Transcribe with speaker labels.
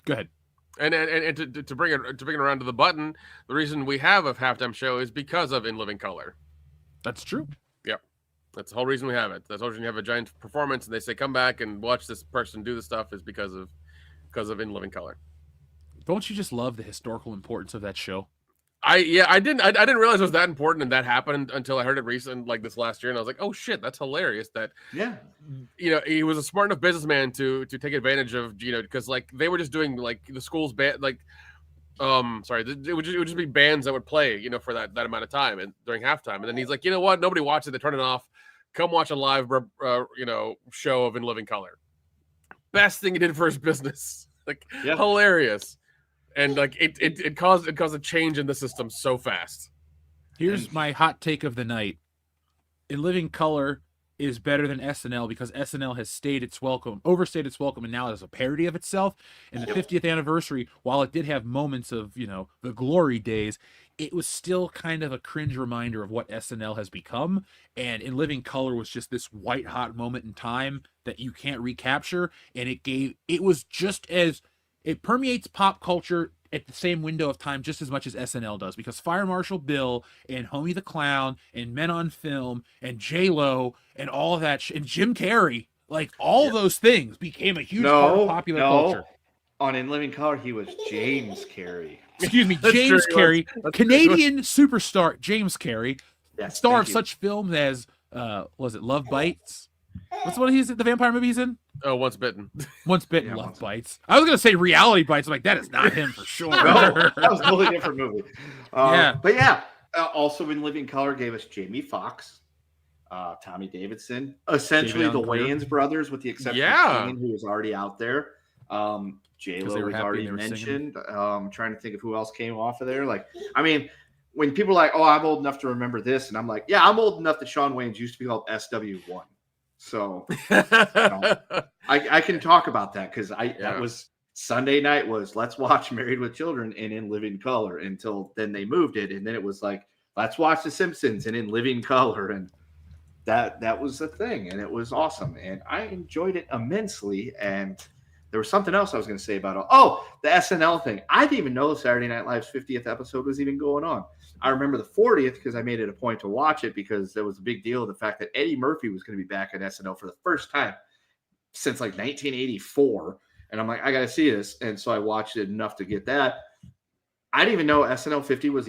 Speaker 1: Go ahead.
Speaker 2: And to bring it around to the button, the reason we have a halftime show is because of In Living Color.
Speaker 1: That's true.
Speaker 2: Yep. That's the whole reason we have it. That's the whole reason you have a giant performance and they say come back and watch this person do the stuff is because of In Living Color.
Speaker 1: Don't you just love the historical importance of that show?
Speaker 2: I didn't realize it was that important and that happened until I heard it recent, like this last year, and I was like, oh shit, that's hilarious. That he was a smart enough businessman to take advantage of, because like they were just doing like the school's band, like it would just be bands that would play, for that amount of time and during halftime, and then he's like, you know what, nobody watched it, they turn it off. Come watch a live, show of In Living Color. Best thing he did for his business, hilarious. And like it caused a change in the system so fast.
Speaker 1: Here's my hot take of the night. In Living Color is better than SNL because SNL has overstayed its welcome, and now it is a parody of itself. And the 50th anniversary, while it did have moments of, the glory days, it was still kind of a cringe reminder of what SNL has become. And In Living Color was just this white hot moment in time that you can't recapture. And it permeates pop culture at the same window of time just as much as SNL does, because Fire Marshal Bill and Homie the Clown and Men on Film and J-Lo and all of that and Jim Carrey, like all those things became a huge part of popular culture.
Speaker 3: On In Living Color, he was James Carrey.
Speaker 1: Excuse me, James Carrey, Canadian superstar James Carrey, star of such films as was it Love Bites? What's the one he's in, the vampire movie he's in?
Speaker 2: Oh, Once Bitten.
Speaker 1: Once Bitten, Love Bites. I was going to say Reality Bites. I'm like, that is not him for sure.
Speaker 3: No, that was a totally different movie. But also In Living Color gave us Jamie Foxx, Tommy Davidson, essentially the Wayans brothers, with the exception of Keenan, who was already out there. J-Lo was already mentioned. Trying to think of who else came off of there. When people are like, oh, I'm old enough to remember this, and I'm like, yeah, I'm old enough that Shawn Wayans used to be called SW1. So I can talk about that because that was Sunday night was let's watch Married with Children and In Living Color until then they moved it. And then it was like, let's watch The Simpsons and In Living Color. And that was the thing. And it was awesome. And I enjoyed it immensely. And there was something else I was going to say about it. Oh, the SNL thing. I didn't even know Saturday Night Live's 50th episode was even going on. I remember the 40th because I made it a point to watch it because there was a big deal. The fact that Eddie Murphy was going to be back at SNL for the first time since 1984. And I'm like, I got to see this. And so I watched it enough to get that. I didn't even know SNL 50 was